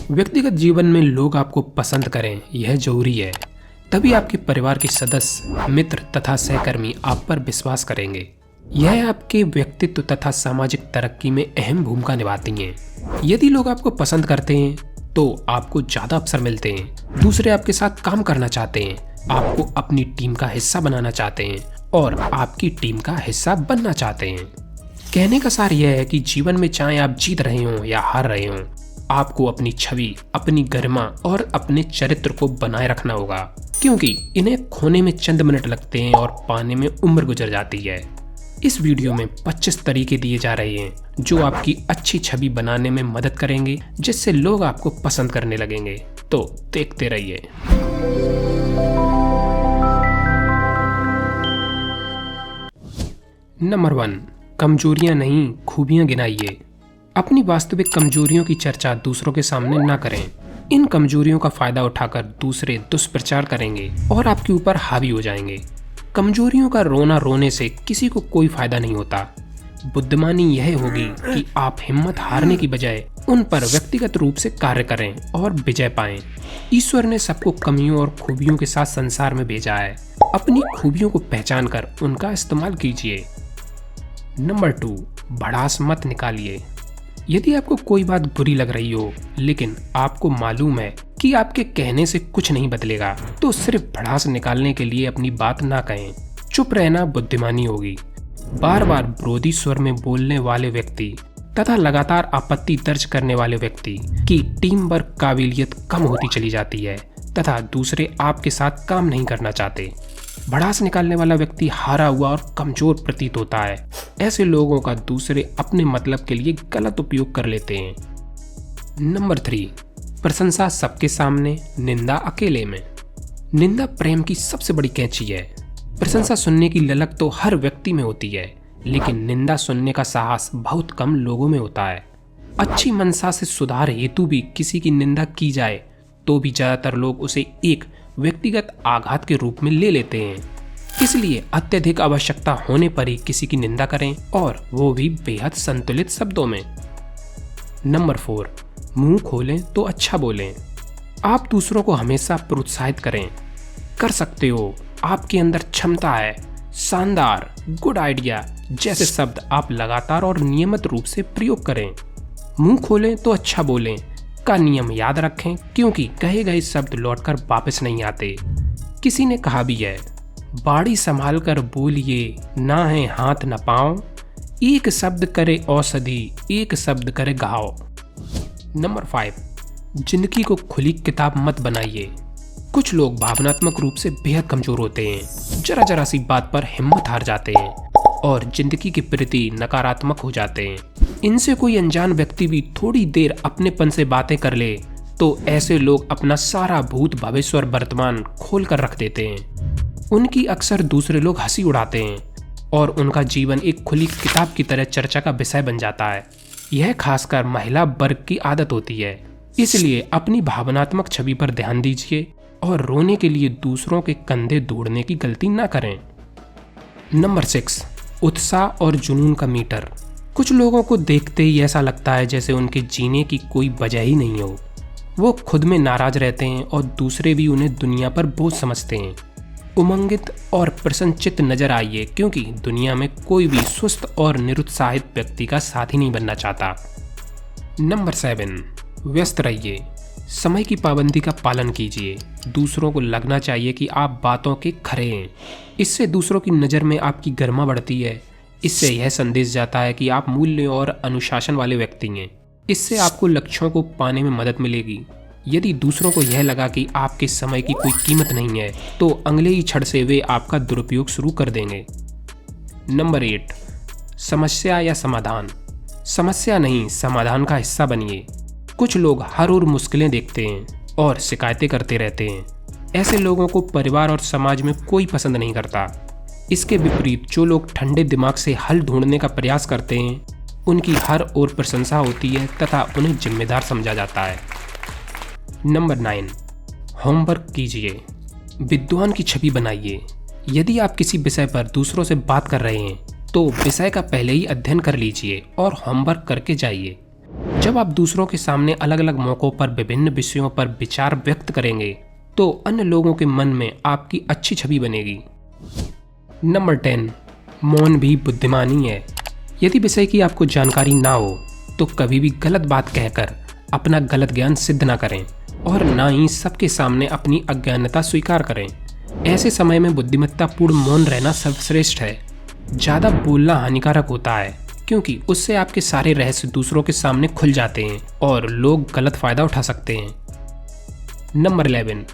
व्यक्तिगत जीवन में लोग आपको पसंद करें यह जरूरी है, तभी आपके परिवार के सदस्य, मित्र तथा सहकर्मी आप पर विश्वास करेंगे। यह आपके व्यक्तित्व तथा सामाजिक तरक्की में अहम भूमिका निभाती हैं। यदि लोग आपको पसंद करते हैं तो आपको ज़्यादा अवसर मिलते हैं, दूसरे आपके साथ काम करना चाहते हैं, आपको अपनी टीम का हिस्सा बनाना चाहते हैं और आपकी टीम का हिस्सा बनना चाहते हैं। कहने का सार यह है कि जीवन में चाहे आप जीत रहे हों या हार रहे हों, आपको अपनी छवि, अपनी गरिमा और अपने चरित्र को बनाए रखना होगा, क्योंकि इन्हें खोने में चंद मिनट लगते हैं और पाने में उम्र गुजर जाती है। इस वीडियो में 25 तरीके दिए जा रहे हैं जो आपकी अच्छी छवि बनाने में मदद करेंगे, जिससे लोग आपको पसंद करने लगेंगे। तो देखते रहिए। नंबर 1, कमजोरियां नहीं, खूबियां गिनाइए। अपनी वास्तविक कमजोरियों की चर्चा दूसरों के सामने ना करें। इन कमजोरियों का फायदा उठाकर दूसरे दुष्प्रचार करेंगे और आपके ऊपर हावी हो जाएंगे। कमजोरियों का रोना रोने से किसी को कोई फायदा नहीं होता। बुद्धिमानी यह होगी कि आप हिम्मत हारने की बजाय उन पर व्यक्तिगत रूप से कार्य करें और विजय पाएं। ईश्वर ने सबको कमियों और खूबियों के साथ संसार में भेजा है। अपनी खूबियों को पहचान कर उनका इस्तेमाल कीजिए। नंबर 2, भड़ास मत निकालिए। यदि आपको कोई बात बुरी लग रही हो लेकिन आपको मालूम है कि आपके कहने से कुछ नहीं बदलेगा, तो सिर्फ भड़ास निकालने के लिए अपनी बात ना कहें। चुप रहना बुद्धिमानी होगी। बार बार विरोधी स्वर में बोलने वाले व्यक्ति तथा लगातार आपत्ति दर्ज करने वाले व्यक्ति की टीम वर्क काबिलियत कम होती चली जाती है तथा दूसरे आपके साथ काम नहीं करना चाहते। भड़ास निकालने वाला व्यक्ति हारा हुआ और कमजोर प्रतीत होता है। ऐसे लोगों का दूसरे अपने मतलब के लिए गलत उपयोग कर लेते हैं। नंबर 3, प्रशंसा सबके सामने, निंदा अकेले में। निंदा प्रेम की सबसे बड़ी कैंची है। प्रशंसा सुनने की ललक तो हर व्यक्ति में होती है, लेकिन निंदा सुनने का साहस बहुत कम लोगों में होता है। अच्छी मनसा से सुधार हेतु भी किसी की निंदा की जाए तो भी ज्यादातर लोग उसे एक व्यक्तिगत आघात के रूप में ले लेते हैं। इसलिए अत्यधिक आवश्यकता होने पर ही किसी की निंदा करें, और वो भी बेहद संतुलित शब्दों में। नंबर 4, मुंह खोलें तो अच्छा बोलें। आप दूसरों को हमेशा प्रोत्साहित करें। कर सकते हो, आपके अंदर क्षमता है, शानदार, गुड आइडिया जैसे शब्द आप लगातार और नियमित रूप से प्रयोग करें। मुंह खोलें तो अच्छा बोलें का नियम याद रखें, क्योंकि कहे गए शब्द लौटकर वापस नहीं आते। किसी ने कहा भी है, बाड़ी संभाल कर बोलिए, ना है हाथ न पाँव, एक शब्द करे औषधि, एक शब्द करे घाव। नंबर 5, जिंदगी को खुली किताब मत बनाइए। कुछ लोग भावनात्मक रूप से बेहद कमजोर होते हैं, जरा जरा सी बात पर हिम्मत हार जाते हैं और जिंदगी के प्रति नकारात्मक हो जाते हैं। इनसे कोई अनजान व्यक्ति भी थोड़ी देर अपनेपन से बातें कर ले तो ऐसे लोग अपना सारा भूत, भविष्य और वर्तमान खोल कर रख देते हैं। उनकी अक्सर दूसरे लोग हंसी उड़ाते हैं और उनका जीवन एक खुली किताब की तरह चर्चा का विषय बन जाता है। यह खासकर महिला वर्ग की आदत होती है। इसलिए अपनी भावनात्मक छवि पर ध्यान दीजिए और रोने के लिए दूसरों के कंधे दौड़ने की गलती ना करें। नंबर 6, उत्साह और जुनून का मीटर। कुछ लोगों को देखते ही ऐसा लगता है जैसे उनके जीने की कोई वजह ही नहीं हो। वो खुद में नाराज रहते हैं और दूसरे भी उन्हें दुनिया पर बोझ समझते हैं। उमंगित और प्रसन्नचित्त नजर आइए, क्योंकि दुनिया में कोई भी सुस्त और निरुत्साहित व्यक्ति का साथी नहीं बनना चाहता। नंबर 7, व्यस्त रहिए। समय की पाबंदी का पालन कीजिए। दूसरों को लगना चाहिए कि आप बातों के खरे हैं। इससे दूसरों की नज़र में आपकी गरिमा बढ़ती है। इससे यह संदेश जाता है कि आप मूल्य और अनुशासन वाले व्यक्ति हैं। इससे आपको लक्ष्यों को पाने में मदद मिलेगी। यदि दूसरों को यह लगा कि आपके समय की कोई कीमत नहीं है, तो अगले ही क्षण से वे आपका दुरुपयोग शुरू कर देंगे। नंबर 8, समस्या या समाधान। समस्या नहीं, समाधान का हिस्सा बनिए। कुछ लोग हर ओर मुश्किलें देखते हैं और शिकायतें करते रहते हैं। ऐसे लोगों को परिवार और समाज में कोई पसंद नहीं करता। इसके विपरीत जो लोग ठंडे दिमाग से हल ढूंढने का प्रयास करते हैं, उनकी हर ओर प्रशंसा होती है तथा उन्हें जिम्मेदार समझा जाता है। नंबर 9, होमवर्क कीजिए। विद्वान की छवि बनाइए। यदि आप किसी विषय पर दूसरों से बात कर रहे हैं तो विषय का पहले ही अध्ययन कर लीजिए और होमवर्क करके जाइए। जब आप दूसरों के सामने अलग अलग मौकों पर विभिन्न विषयों पर विचार व्यक्त करेंगे तो अन्य लोगों के मन में आपकी अच्छी छवि बनेगी। नंबर 10, मौन भी बुद्धिमानी है। यदि विषय की आपको जानकारी ना हो तो कभी भी गलत बात कहकर अपना गलत ज्ञान सिद्ध ना करें और ना ही सबके सामने अपनी अज्ञानता स्वीकार करें। ऐसे समय में बुद्धिमत्तापूर्ण मौन रहना सर्वश्रेष्ठ है। ज़्यादा बोलना हानिकारक होता है क्योंकि उससे आपके सारे रहस्य दूसरों के सामने खुल जाते हैं और लोग गलत फायदा उठा सकते हैं। नंबर 11,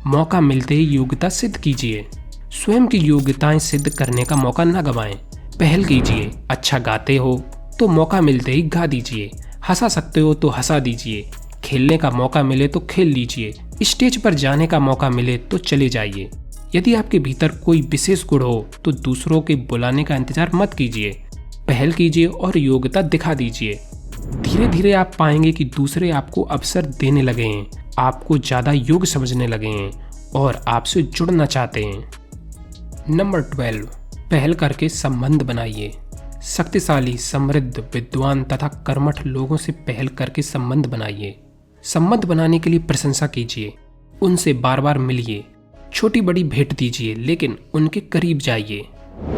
मौका मिलते ही योग्यता सिद्ध कीजिए। स्वयं की योग्यताएं सिद्ध करने का मौका न गंवाएं। पहल कीजिए। अच्छा गाते हो तो मौका मिलते ही गा दीजिए। हंसा सकते हो तो हंसा दीजिए। खेलने का मौका मिले तो खेल लीजिए। स्टेज पर जाने का मौका मिले तो चले जाइए। यदि आपके भीतर कोई विशेष गुण हो तो दूसरों के बुलाने का इंतजार मत कीजिए। पहल कीजिए और योग्यता दिखा दीजिए। धीरे धीरे आप पाएंगे कि दूसरे आपको अवसर देने लगे हैं, आपको ज़्यादा योग्य समझने लगे हैं और आपसे जुड़ना चाहते हैं। नंबर 12, पहल करके संबंध बनाइए। शक्तिशाली, समृद्ध, विद्वान तथा कर्मठ लोगों से पहल करके संबंध बनाइए। संबंध बनाने के लिए प्रशंसा कीजिए। उनसे बार बार मिलिए। छोटी बड़ी भेंट दीजिए लेकिन उनके करीब जाइए।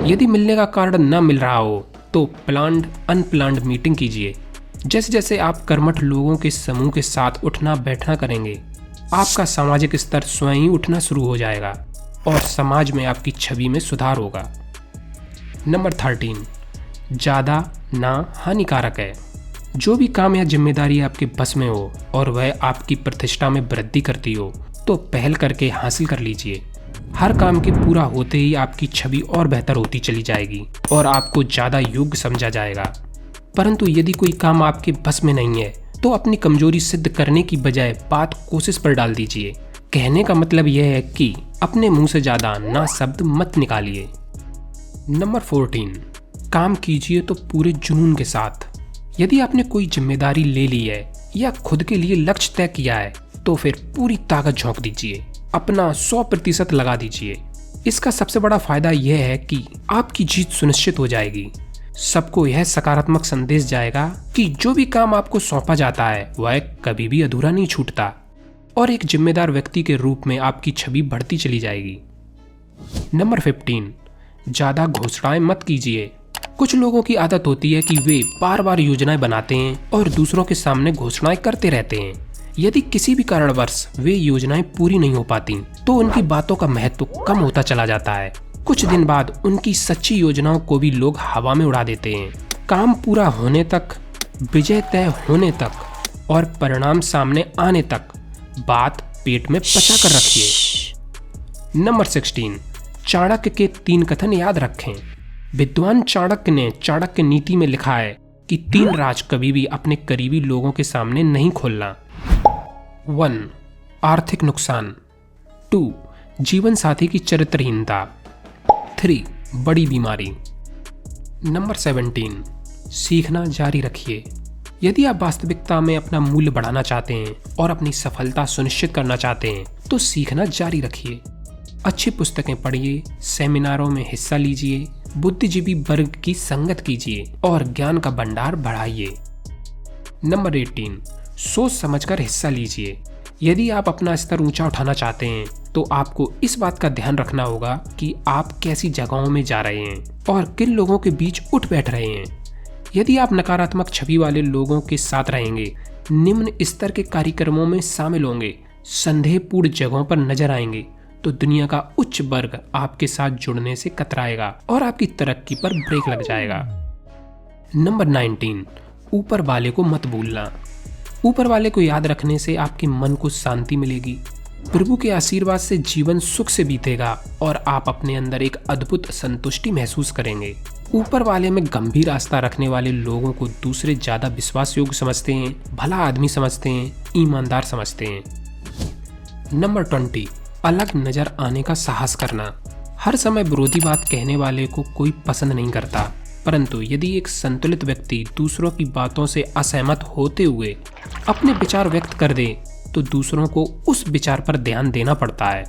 यदि मिलने का कारण न मिल रहा हो तो प्लान्ड अनप्लान्ड मीटिंग कीजिए। जैसे जैसे आप कर्मठ लोगों के समूह के साथ उठना बैठना करेंगे, आपका सामाजिक स्तर स्वयं ही उठना शुरू हो जाएगा और समाज में आपकी छवि में सुधार होगा। नंबर 13, ज़्यादा ना हानिकारक है। जो भी काम या जिम्मेदारी आपके बस में हो और वह आपकी प्रतिष्ठा में वृद्धि करती हो तो पहल करके हासिल कर लीजिए। हर काम के पूरा होते ही आपकी छवि और बेहतर होती चली जाएगी और आपको ज़्यादा योग्य समझा जाएगा। परंतु यदि कोई काम आपके बस में नहीं है तो अपनी कमजोरी सिद्ध करने की बजाय बात कोशिश पर डाल दीजिए। कहने का मतलब यह है कि अपने मुंह से ज़्यादा ना शब्द मत निकालिए। नंबर 14, काम कीजिए तो पूरे जुनून के साथ। यदि आपने कोई जिम्मेदारी ले ली है या खुद के लिए लक्ष्य तय किया है तो फिर पूरी ताकत झोंक दीजिए। अपना 100% लगा दीजिए। इसका सबसे बड़ा फायदा यह है कि आपकी जीत सुनिश्चित हो जाएगी। सबको यह सकारात्मक संदेश जाएगा कि जो भी काम आपको सौंपा जाता है वह कभी भी अधूरा नहीं छूटता और एक जिम्मेदार व्यक्ति के रूप में आपकी छवि बढ़ती चली जाएगी। नंबर 15, ज़्यादा घोषणाएं मत कीजिए। कुछ लोगों की आदत होती है कि वे बार बार योजनाएं बनाते हैं और दूसरों के सामने घोषणाएं करते रहते हैं। यदि किसी भी कारणवश वे योजनाएं पूरी नहीं हो पाती तो उनकी बातों का महत्व कम होता चला जाता है। कुछ दिन बाद उनकी सच्ची योजनाओं को भी लोग हवा में उड़ा देते हैं। काम पूरा होने तक, विजय तय होने तक और परिणाम सामने आने तक बात पेट में पचा कर रखिए। नंबर 16, चाणक्य के 3 कथन याद रखें। विद्वान चाणक्य ने चाणक्य नीति में लिखा है कि 3 राज कभी भी अपने करीबी लोगों के सामने नहीं खोलना। 1, आर्थिक नुकसान। 2, जीवन साथी की चरित्रहीनता। 3, बड़ी बीमारी। नंबर 17, सीखना जारी रखिए। यदि आप वास्तविकता में अपना मूल्य बढ़ाना चाहते हैं और अपनी सफलता सुनिश्चित करना चाहते हैं तो सीखना जारी रखिए। अच्छी पुस्तकें पढ़िए, सेमिनारों में हिस्सा लीजिए, बुद्धिजीवी वर्ग की संगत कीजिए और ज्ञान का भंडार बढ़ाइए। नंबर 18, सोच समझकर हिस्सा लीजिए। यदि आप अपना स्तर ऊंचा उठाना चाहते हैं तो आपको इस बात का ध्यान रखना होगा कि आप कैसी जगहों में जा रहे हैं और किन लोगों के बीच उठ बैठ रहे हैं। यदि आप नकारात्मक छवि वाले लोगों के साथ रहेंगे, निम्न स्तर के कार्यक्रमों में शामिल होंगे, संदेहपूर्ण जगहों पर नजर आएंगे तो दुनिया का उच्च वर्ग आपके साथ जुड़ने से कतराएगा और आपकी तरक्की पर ब्रेक लग जाएगा। नंबर 19, ऊपर वाले को मत भूलना। ऊपर वाले को याद रखने से आपके मन को शांति मिलेगी। प्रभु के आशीर्वाद से जीवन सुख से बीतेगा और आप अपने अंदर एक अद्भुत संतुष्टि महसूस करेंगे। ऊपर वाले में गंभीर आस्था रखने वाले लोगों को दूसरे ज्यादा विश्वास योग्य समझते हैं, भला आदमी समझते हैं, ईमानदार समझते हैं। नंबर 20, अलग नजर आने का साहस करना। हर समय विरोधी बात कहने वाले को कोई पसंद नहीं करता, परंतु यदि एक संतुलित व्यक्ति दूसरों की बातों से असहमत होते हुए अपने विचार व्यक्त कर दे तो दूसरों को उस विचार पर ध्यान देना पड़ता है।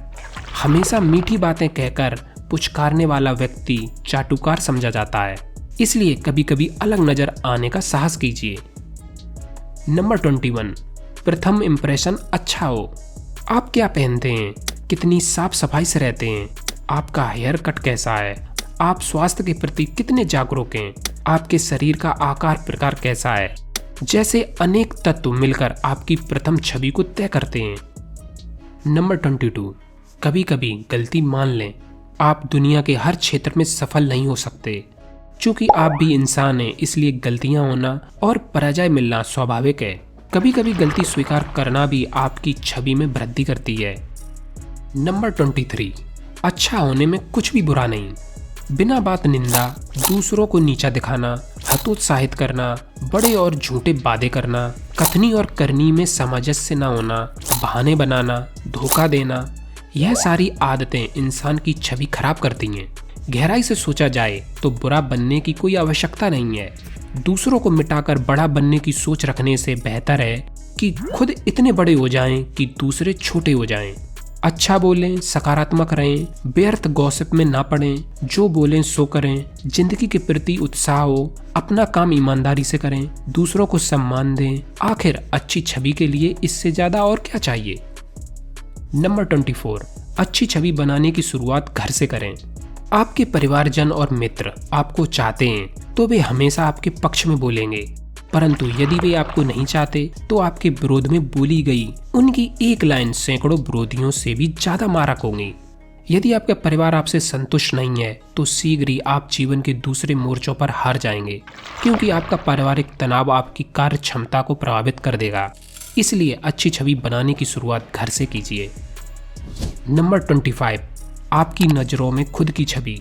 हमेशा मीठी बातें कहकर पुचकारने वाला व्यक्ति चाटुकार समझा जाता है, इसलिए कभी कभी अलग नजर आने का साहस कीजिए। नंबर 21, प्रथम इम्प्रेशन अच्छा हो। आप क्या पहनते हैं, कितनी साफ सफाई से रहते हैं, आपका हेयर कट कैसा है, आप स्वास्थ्य के प्रति कितने जागरूक हैं, आपके शरीर का आकार प्रकार कैसा है, जैसे अनेक तत्व मिलकर आपकी प्रथम छवि को तय करते हैं। नंबर 22, कभी कभी गलती मान लें। आप दुनिया के हर क्षेत्र में सफल नहीं हो सकते। चूंकि आप भी इंसान हैं, इसलिए गलतियां होना और पराजय मिलना स्वाभाविक है। कभी कभी गलती स्वीकार करना भी आपकी छवि में वृद्धि करती है। नंबर 23, अच्छा होने में कुछ भी बुरा नहीं। बिना बात निंदा, दूसरों को नीचा दिखाना, हतोत्साहित करना, बड़े और झूठे वादे करना, कथनी और करनी में सामंजस्य न होना, बहाने बनाना, धोखा देना, यह सारी आदतें इंसान की छवि खराब करती हैं। गहराई से सोचा जाए तो बुरा बनने की कोई आवश्यकता नहीं है। दूसरों को मिटाकर बड़ा बनने की सोच रखने से बेहतर है कि खुद इतने बड़े हो जाएं कि दूसरे छोटे हो जाएं। अच्छा बोलें, सकारात्मक रहें, व्यर्थ गॉसिप में ना पड़ें, जो बोलें सो करें, जिंदगी के प्रति उत्साह हो, अपना काम ईमानदारी से करें, दूसरों को सम्मान दें। आखिर अच्छी छवि के लिए इससे ज्यादा और क्या चाहिए। नंबर 24, अच्छी छवि बनाने की शुरुआत घर से करें। आपके परिवारजन और मित्र आपको चाहते हैं तो वे हमेशा आपके पक्ष में बोलेंगे, परंतु यदि वे आपको नहीं चाहते तो आपके विरोध में बोली गई उनकी एक लाइन सैकड़ों विरोधियों से भी ज्यादा मारक होंगी। यदि आपका परिवार आपसे संतुष्ट नहीं है तो शीघ्र ही आप जीवन के दूसरे मोर्चों पर हार जाएंगे, क्योंकि आपका पारिवारिक तनाव आपकी कार्य क्षमता को प्रभावित कर देगा। इसलिए अच्छी छवि बनाने की शुरुआत घर से कीजिए। नंबर 25, आपकी नज़रों में खुद की छवि।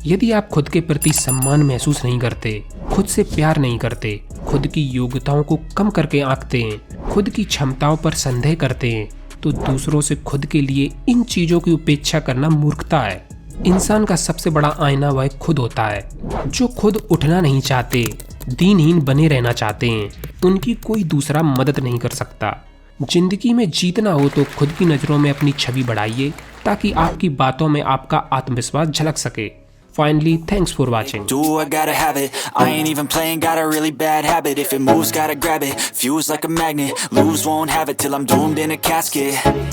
यदि आप खुद के प्रति सम्मान महसूस नहीं करते, खुद से प्यार नहीं करते, खुद की योग्यताओं को कम करके आंकते हैं, खुद की क्षमताओं पर संदेह करते हैं, तो दूसरों से खुद के लिए इन चीज़ों की उपेक्षा करना मूर्खता है। इंसान का सबसे बड़ा आईना वह खुद होता है। जो खुद उठना नहीं चाहते, दीनहीन बने रहना चाहते हैं, उनकी कोई दूसरा मदद नहीं कर सकता। जिंदगी में जीतना हो तो खुद की नज़रों में अपनी छवि बढ़ाइए, ताकि आपकी बातों में आपका आत्मविश्वास झलक सके। Finally, thanks for watching. Do I gotta have it? I ain't even playing, got a really bad habit. If it moves, gotta grab it. Fuse like a magnet, lose, won't have it till I'm doomed in a casket.